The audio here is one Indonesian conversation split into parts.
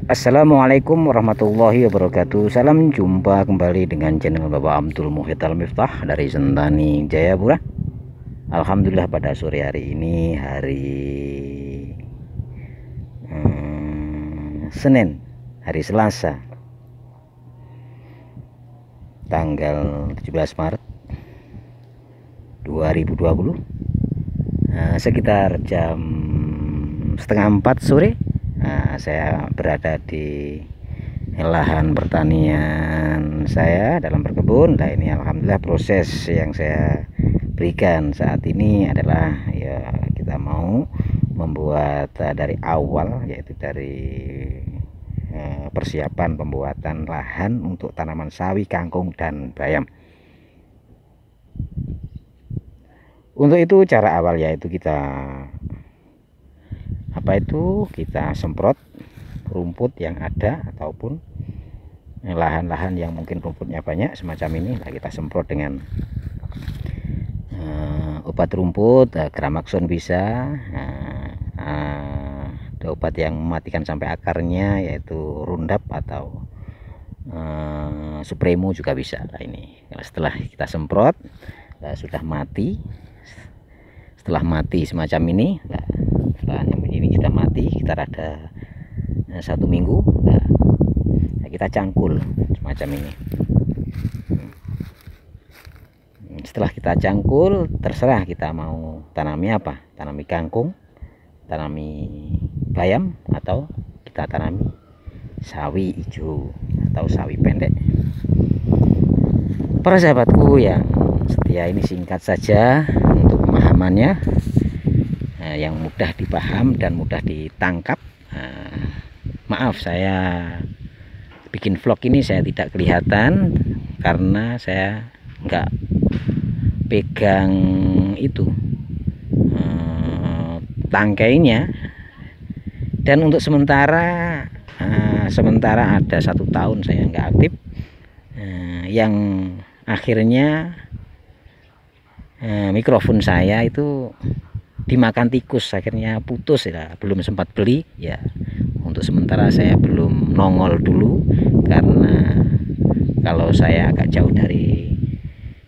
Assalamualaikum warahmatullahi wabarakatuh. Salam jumpa kembali dengan channel Bapak Abdul Muhid Al-Miftah dari Sentani Jayapura. Alhamdulillah pada sore hari ini Senin, hari Selasa, tanggal 17 Maret 2020, sekitar jam setengah 4 sore. Saya berada di lahan pertanian saya dalam berkebun. Nah, ini alhamdulillah proses yang saya berikan saat ini adalah ya kita mau membuat dari awal, yaitu dari persiapan pembuatan lahan untuk tanaman sawi, kangkung, dan bayam. Untuk itu cara awal yaitu kita semprot rumput yang ada ataupun lahan-lahan yang mungkin rumputnya banyak semacam ini. Nah, kita semprot dengan obat rumput, Gramaxon bisa, ada obat yang mematikan sampai akarnya yaitu Roundup atau Supremo juga bisa. Nah, ini setelah kita semprot, sudah mati. Setelah mati semacam ini, setelah ini sudah mati sekitar ada 1 minggu, kita cangkul semacam ini. Setelah kita cangkul, terserah kita mau tanami apa, tanami kangkung, tanami bayam, atau kita tanami sawi hijau atau sawi pendek. Para sahabatku yang setia, ini singkat saja untuk pemahamannya, yang mudah dipaham dan mudah ditangkap. Maaf, saya bikin vlog ini saya tidak kelihatan karena saya nggak pegang itu tangkainya. Dan untuk sementara ada 1 tahun saya nggak aktif, yang akhirnya mikrofon saya itu dimakan tikus, akhirnya putus ya. Belum sempat beli ya, untuk sementara saya belum nongol dulu karena kalau saya agak jauh dari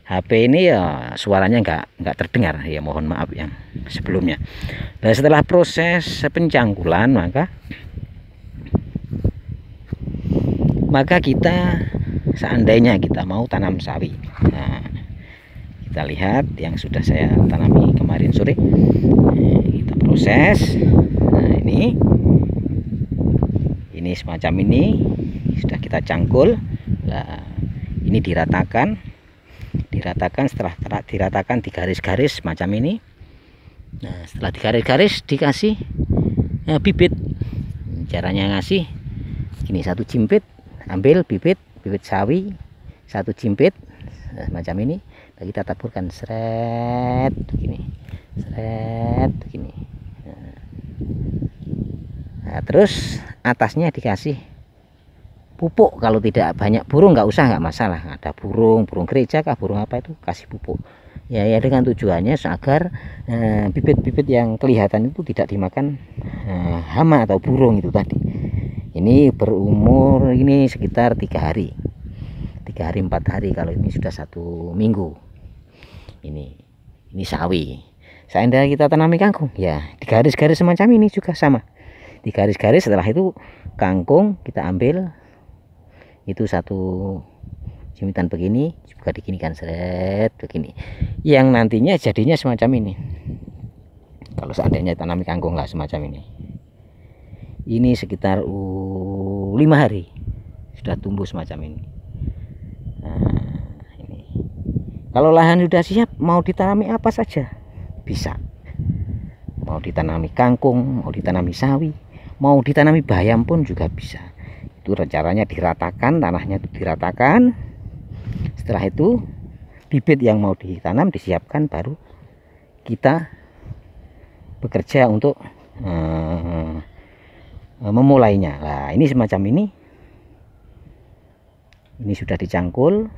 HP ini ya suaranya nggak terdengar ya, mohon maaf yang sebelumnya. Nah, setelah proses pencangkulan maka kita seandainya kita mau tanam sawi, nah, kita lihat yang sudah saya tanami kemarin sore, kita proses. Nah, ini semacam ini sudah kita cangkul. Nah, ini diratakan. Setelah diratakan digaris-garis macam ini. Nah, setelah digaris-garis dikasih bibit. Caranya ngasih ini, 1 jimpit, ambil bibit sawi 1 jimpit, macam ini. Nah, kita taburkan seret begini. Nah, terus atasnya dikasih pupuk. Kalau tidak banyak burung nggak usah, nggak masalah. Ada burung gereja kah, burung apa itu, kasih pupuk ya dengan tujuannya agar bibit-bibit yang kelihatan itu tidak dimakan hama atau burung itu tadi. Ini berumur ini sekitar 3 hari 4 hari. Kalau ini sudah 1 minggu. Ini sawi. Seandainya kita tanami kangkung ya di garis-garis semacam ini juga sama, di garis-garis. Setelah itu kangkung kita ambil itu 1 jimitan begini, juga diginikan seret begini, yang nantinya jadinya semacam ini. Kalau seandainya tanami kangkung nggak semacam ini sekitar 5 hari sudah tumbuh semacam ini. Nah, ini kalau lahan sudah siap, mau ditanami apa saja bisa. Mau ditanami kangkung, mau ditanami sawi, mau ditanami bayam pun juga bisa. Itu caranya diratakan, tanahnya itu diratakan. Setelah itu bibit yang mau ditanam disiapkan, baru kita bekerja untuk memulainya. Nah, ini semacam ini. Ini sudah dicangkul.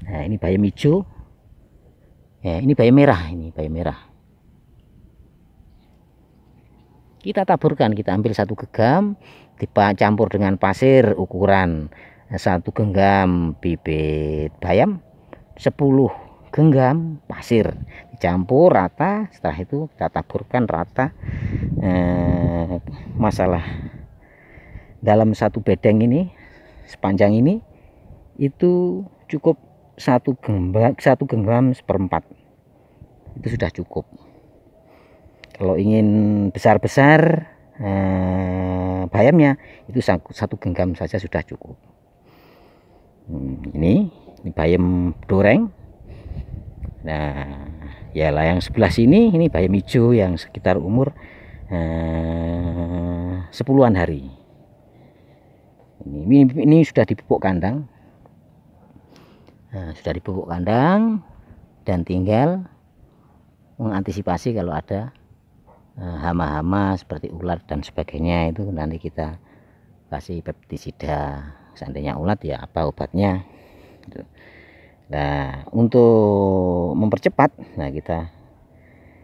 Nah, ini bayam hijau. Ya, ini bayam merah, kita taburkan, kita ambil 1 genggam dicampur dengan pasir ukuran 1 genggam bibit bayam, 10 genggam pasir, dicampur rata. Setelah itu kita taburkan rata. Masalah dalam 1 bedeng ini sepanjang ini itu cukup 1 genggam seperempat, itu sudah cukup. Kalau ingin besar-besar bayamnya, itu 1 genggam saja sudah cukup. Ini bayam doreng. Nah ya lah, yang sebelah sini ini bayam hijau yang sekitar umur 10-an hari. Ini sudah dipupuk kandang. Sudah dipupuk kandang dan tinggal mengantisipasi kalau ada hama-hama seperti ulat dan sebagainya. Itu nanti kita kasih pestisida, seandainya ulat ya apa obatnya. Nah untuk mempercepat, nah kita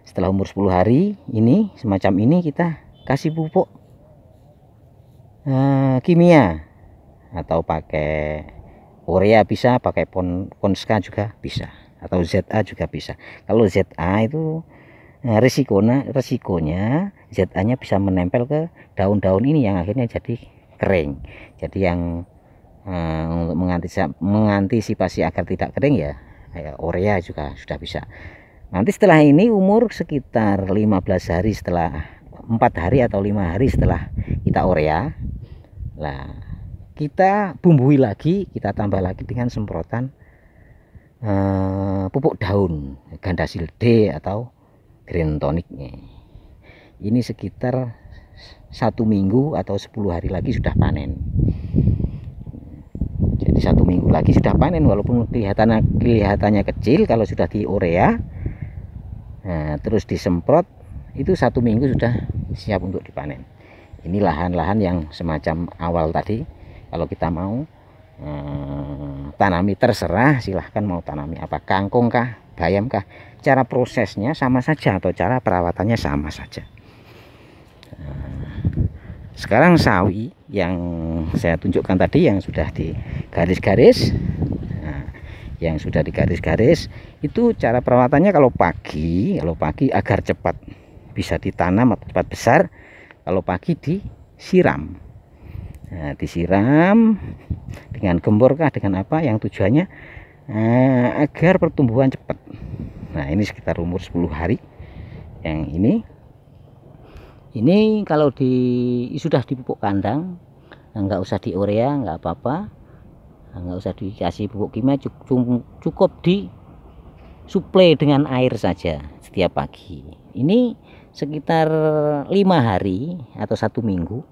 setelah umur 10 hari ini semacam ini kita kasih pupuk kimia, atau pakai urea bisa, pakai Ponska juga bisa, atau ZA juga bisa. Kalau ZA itu resikonya ZA-nya bisa menempel ke daun-daun ini yang akhirnya jadi kering. Jadi yang untuk mengantisipasi agar tidak kering ya urea juga sudah bisa. Nanti setelah ini umur sekitar 15 hari, setelah 4 hari atau 5 hari setelah kita urea, lah kita bumbui lagi, kita tambah lagi dengan semprotan pupuk daun Gandasil D atau Green Tonicnya. Ini sekitar 1 minggu atau 10 hari lagi sudah panen. Jadi 1 minggu lagi sudah panen, walaupun kelihatannya kecil. Kalau sudah di urea terus disemprot, itu 1 minggu sudah siap untuk dipanen. Ini lahan-lahan yang semacam awal tadi. Kalau kita mau tanami, terserah, silahkan mau tanami apa, kangkung kah, bayam kah, cara prosesnya sama saja atau cara perawatannya sama saja. Sekarang sawi yang saya tunjukkan tadi yang sudah di garis-garis, yang sudah di garis-garis itu cara perawatannya. Kalau pagi agar cepat bisa ditanam atau cepat besar, kalau pagi disiram. Nah, disiram dengan gembor kah, dengan apa, yang tujuannya agar pertumbuhan cepat. Nah ini sekitar umur 10 hari. Yang ini kalau sudah dipupuk kandang, nggak usah di urea, nggak apa-apa, nggak usah dikasih pupuk kimia, cukup disuplai dengan air saja setiap pagi. Ini sekitar 5 hari atau 1 minggu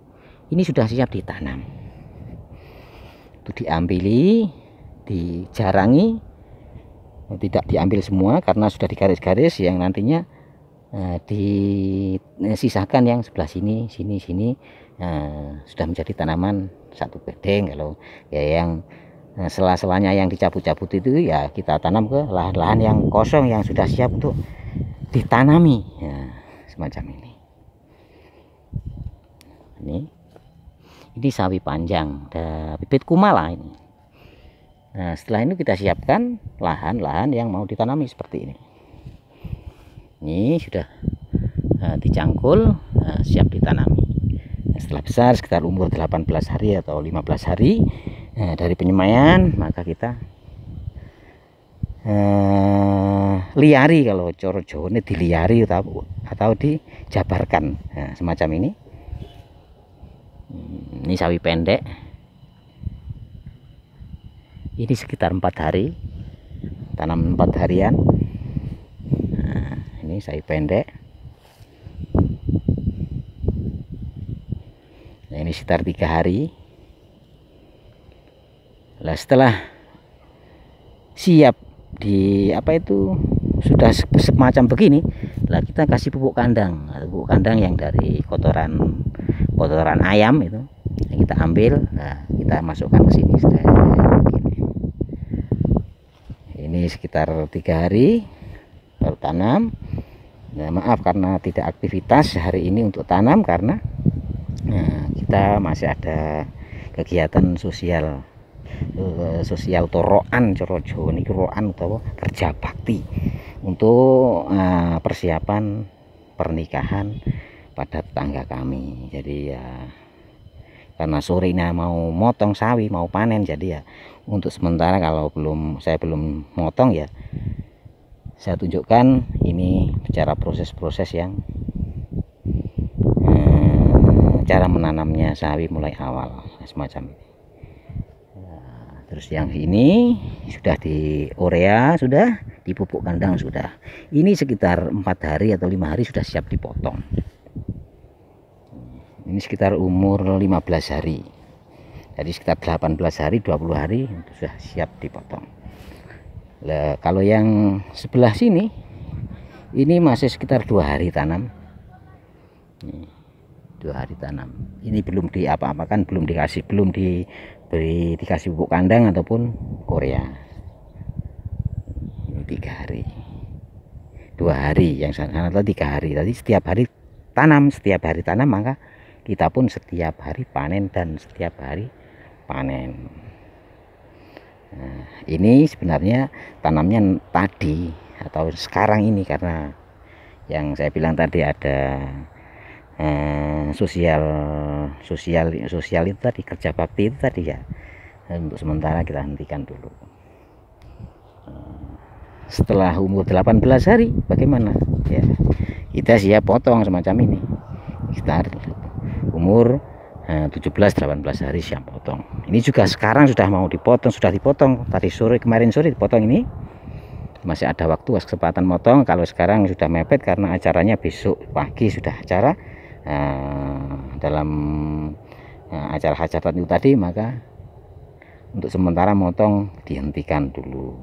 ini sudah siap ditanam. Itu diambili, dijarangi, tidak diambil semua karena sudah di garis-garis, yang nantinya disisakan yang sebelah sini sudah menjadi tanaman 1 bedeng. Kalau ya yang sela-selanya yang dicabut-cabut itu ya kita tanam ke lahan-lahan yang kosong yang sudah siap untuk ditanami ya, semacam ini. Ini sawi panjang, ada bibit kumala ini. Nah setelah ini kita siapkan lahan-lahan yang mau ditanami seperti ini. Ini sudah dicangkul, siap ditanami. Setelah besar sekitar umur 18 hari atau 15 hari dari penyemaian, maka kita liari, kalau coro Jawa ini diliari atau dijabarkan. Nah, semacam ini. Ini sawi pendek. Ini sekitar 4 hari, tanam 4 harian. Nah, ini sawi pendek. Nah, ini sekitar 3 hari. Nah, setelah siap di sudah semacam begini, lah kita kasih pupuk kandang yang dari kotoran ayam itu. Nah, kita ambil, nah kita masukkan ke sini. Ini sekitar 3 hari baru tanam. Nah, maaf karena tidak aktivitas hari ini untuk tanam karena kita masih ada kegiatan sosial sosial toroan coro Jawa niki roan utawa kerja bakti untuk persiapan pernikahan pada tetangga kami. Jadi ya karena sorenya mau motong sawi, mau panen, jadi ya untuk sementara kalau saya belum motong ya saya tunjukkan ini cara proses-proses yang cara menanamnya sawi mulai awal semacam ini. Nah, terus yang ini sudah di urea, sudah di pupuk kandang, sudah ini sekitar 4 hari atau 5 hari sudah siap dipotong. Ini sekitar umur 15 hari, jadi sekitar 18 hari 20 hari sudah siap dipotong. Nah, kalau yang sebelah sini ini masih sekitar 2 hari tanam. 2 hari tanam. Ini belum diapa-apakan, belum dikasih pupuk kandang ataupun korea. Ini 3 hari. 2 hari yang sana atau 3 hari. Tadi setiap hari tanam, maka kita pun setiap hari panen dan setiap hari panen. Nah, ini sebenarnya tanamnya tadi atau sekarang ini karena yang saya bilang tadi ada sosial itu tadi, kerja bakti itu tadi ya. Untuk sementara kita hentikan dulu. Setelah umur 18 hari bagaimana ya, kita siap potong semacam ini. Sekitar umur 17-18 hari siap potong. Ini juga sekarang sudah mau dipotong, sudah dipotong tadi sore, kemarin sore dipotong. Ini masih ada waktu, kesempatan motong. Kalau sekarang sudah mepet karena acaranya besok pagi sudah acara dalam acara hajatan itu tadi, maka untuk sementara motong dihentikan dulu.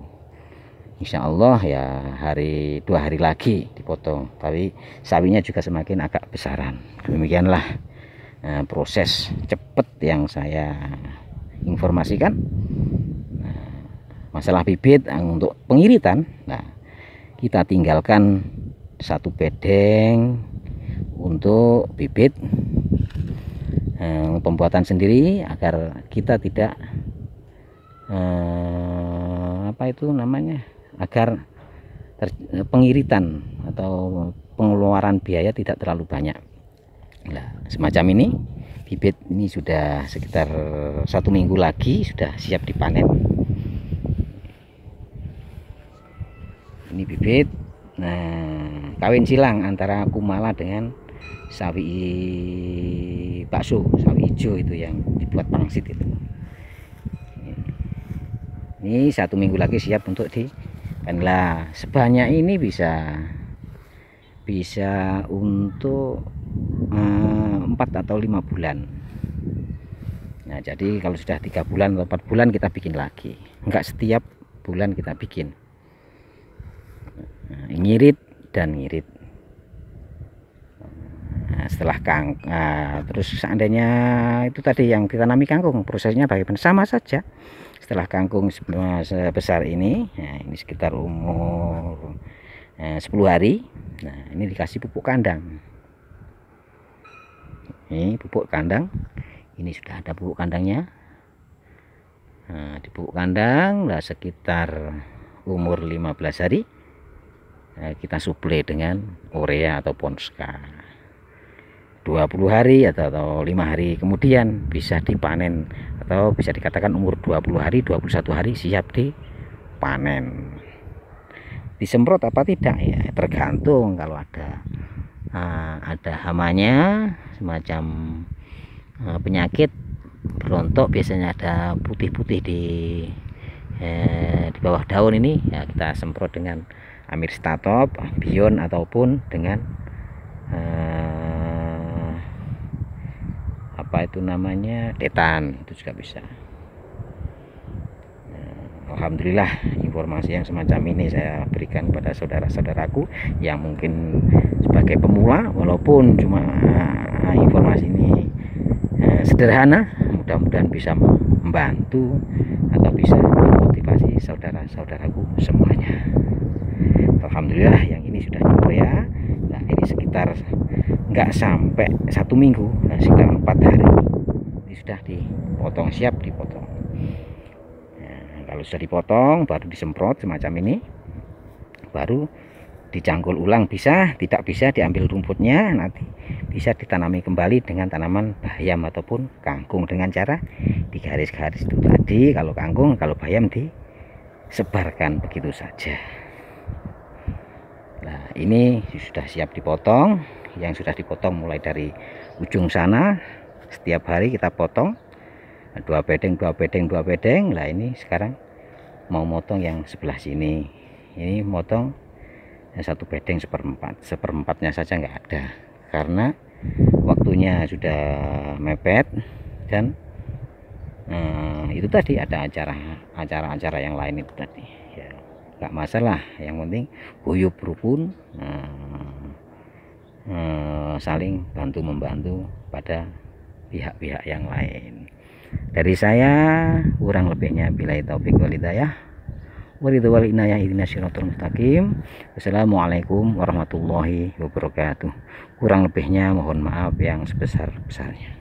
Insya Allah ya 2 hari lagi dipotong, tapi sawinya juga semakin agak besaran. Demikianlah proses cepat yang saya informasikan. Masalah bibit untuk pengiritan, nah kita tinggalkan 1 bedeng untuk bibit pembuatan sendiri agar kita tidak agar pengiritan atau pengeluaran biaya tidak terlalu banyak. Nah, semacam ini bibit ini sudah sekitar 1 minggu lagi sudah siap dipanen. Ini bibit kawin silang antara kumala dengan sawi bakso, sawi hijau itu yang dibuat pangsit itu. Ini 1 minggu lagi siap untuk dipanen. Lah sebanyak ini bisa untuk 4 atau 5 bulan. Nah jadi kalau sudah 3 bulan atau 4 bulan kita bikin lagi, enggak setiap bulan kita bikin. Ngirit dan ngirit. Nah, setelah terus seandainya itu tadi yang ditanami kangkung, prosesnya bagaimana? Sama saja. Setelah kangkung sebesar ini, nah ini sekitar umur 10 hari. Nah ini dikasih pupuk kandang. Ini pupuk kandang, ini sudah ada pupuk kandangnya. Nah, di pupuk kandang lah sekitar umur 15 hari kita suplai dengan urea atau ponska. 20 hari atau 5 hari kemudian bisa dipanen, atau bisa dikatakan umur 20 hari 21 hari siap dipanen. Disemprot apa tidak ya tergantung. Kalau ada hamanya semacam penyakit berontok, biasanya ada putih-putih di bawah daun ini ya, kita semprot dengan Amirstatop, Bion ataupun dengan Detan, itu juga bisa. Alhamdulillah informasi yang semacam ini saya berikan kepada saudara-saudaraku yang mungkin sebagai pemula, walaupun cuma informasi ini sederhana, mudah-mudahan bisa membantu atau bisa memotivasi saudara-saudaraku semuanya. Alhamdulillah yang ini sudah diurea, sekitar nggak sampai 1 minggu, sekitar 4 hari ini sudah dipotong, siap dipotong. Nah, kalau sudah dipotong baru disemprot semacam ini, baru dicangkul ulang. Bisa, tidak bisa diambil rumputnya, nanti bisa ditanami kembali dengan tanaman bayam ataupun kangkung dengan cara digaris-garis itu tadi. Kalau kangkung, kalau bayam disebarkan begitu saja. Nah, ini sudah siap dipotong. Yang sudah dipotong mulai dari ujung sana, setiap hari kita potong 2 bedeng, 2 bedeng, 2 bedeng. Nah, ini sekarang mau motong yang sebelah sini. Ini motong 1 bedeng seperempatnya saja nggak ada, karena waktunya sudah mepet. Dan itu tadi ada acara-acara yang lain itu tadi ya, nggak masalah, yang penting guyub rukun, saling bantu membantu pada pihak-pihak yang lain. Dari saya kurang lebihnya billahi taufik wal hidayah. Wassalamualaikum warahmatullahi wabarakatuh. Kurang lebihnya mohon maaf yang sebesar-besarnya.